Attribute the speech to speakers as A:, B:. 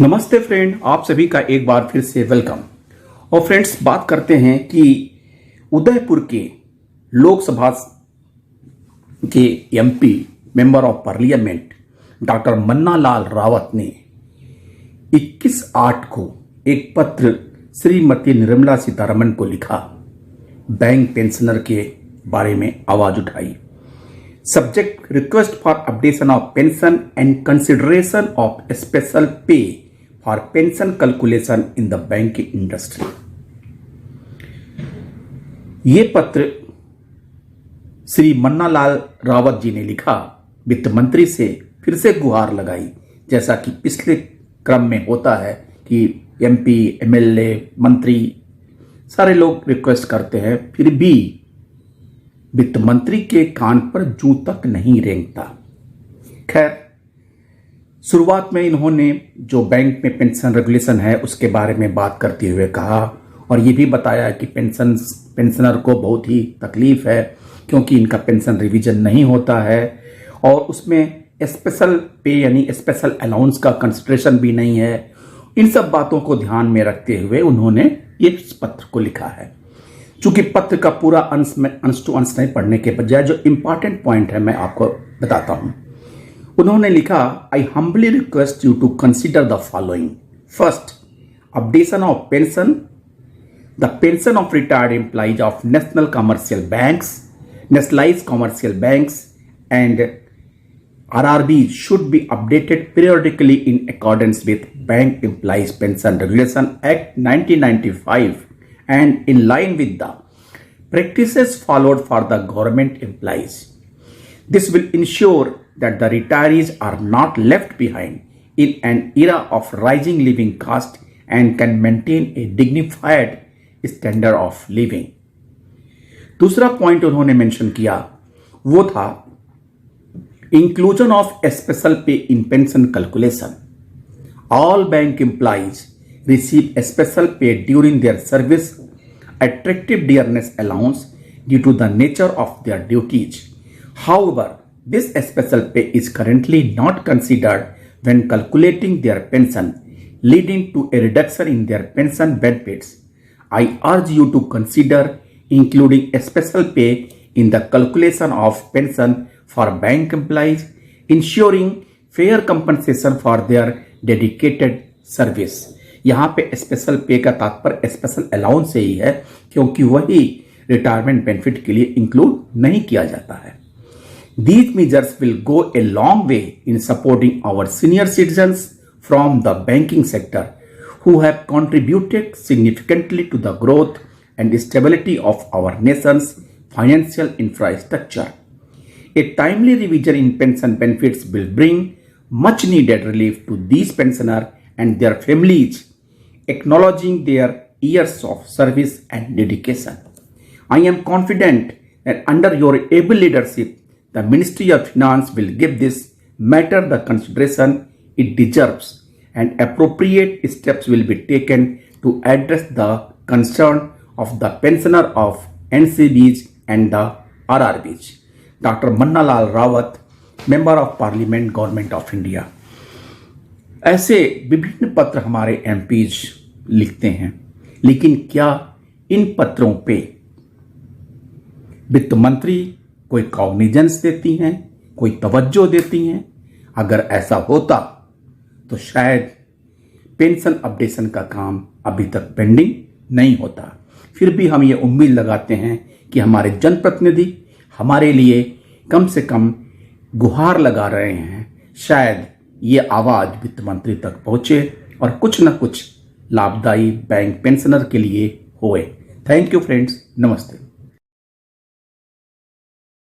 A: नमस्ते फ्रेंड, आप सभी का एक बार फिर से वेलकम। और फ्रेंड्स, बात करते हैं कि उदयपुर के लोकसभा के MP member of parliament doctor Manna Lal Rawat ने 21/8 को एक पत्र श्रीमती निर्मला सीतारमण को लिखा, बैंक पेंशनर के बारे में आवाज उठाई। Subject request for updation of pension and consideration of special pay for pension calculation in the banking industry. ये पत्र श्री मन्ना लाल रावत जी ने लिखा, वित्त मंत्री से फिर से गुहार लगाई। जैसा कि पिछले क्रम में होता है कि एमपी, एमएलए, मंत्री सारे लोग रिक्वेस्ट करते हैं, फिर भी वित्त मंत्री के कान पर जूं तक नहीं रेंगता। खैर, शुरुआत में इन्होंने जो बैंक में पेंशन रेगुलेशन है उसके बारे में बात करते हुए कहा और ये भी बताया कि पेंशनर को बहुत ही तकलीफ है क्योंकि इनका पेंशन रिवीजन नहीं होता है और उसमें स्पेशल पे यानी स्पेशल अलाउंस का कंसिडरेशन भी नहीं है। इन सब बातों को ध्यान में रखते हुए उन्होंने इस पत्र को लिखा है। चूंकि पत्र का पूरा अंश टू अंश नहीं पढ़ने के बजाय जो इंपॉर्टेंट पॉइंट है मैं आपको बताता हूं। उन्होंने लिखा, I humbly request you to consider the following. First, updation of pension, the pension of retired employees of national commercial banks, nationalised commercial banks and RRBs should be updated periodically in accordance with Bank Employees Pension Regulation Act 1995 and in line with the practices followed for the government employees. This will ensure that the retirees are not left behind in an era of rising living cost and can maintain a dignified standard of living. दूसरा point उन्होंने mention किया वो था inclusion of special pay in pension calculation. All bank employees receive a special pay during their service, attractive dearness allowance due to the nature of their duties. However, this special pay is currently not considered when calculating their pension, leading to a reduction in their pension benefits. I urge you to consider including a special pay in the calculation of pension for bank employees, ensuring fair compensation for their dedicated service. यहाँ पे special पे का तात्पर्य special allowance से ही है क्योंकि वही retirement benefit के लिए इंक्लूड नहीं किया जाता है। These measures will go a long way in supporting our senior citizens from the banking sector who have contributed significantly to the growth and stability of our nation's financial infrastructure. A timely revision in pension benefits will bring much needed relief to these pensioners and their families, acknowledging their years of service and dedication. I am confident that under your able leadership, the Ministry of Finance will give this matter the consideration it deserves and appropriate steps will be taken to address the concern of the pensioner of NCBs and the RRBs. Doctor Manna Lal Rawat, member of parliament, government of India. ऐसे विभिन्न पत्र हमारे MPs लिखते हैं, लेकिन क्या इन पत्रों पे वित्त मंत्री कोई कॉग्निजेंस देती हैं, कोई तवज्जो देती हैं? अगर ऐसा होता तो शायद पेंशन अपडेशन का काम अभी तक पेंडिंग नहीं होता। फिर भी हम ये उम्मीद लगाते हैं कि हमारे जनप्रतिनिधि हमारे लिए कम से कम गुहार लगा रहे हैं। शायद ये आवाज वित्त मंत्री तक पहुंचे और कुछ न कुछ लाभदायी बैंक पेंशनर के लिए होए। थैंक यू फ्रेंड्स, नमस्ते।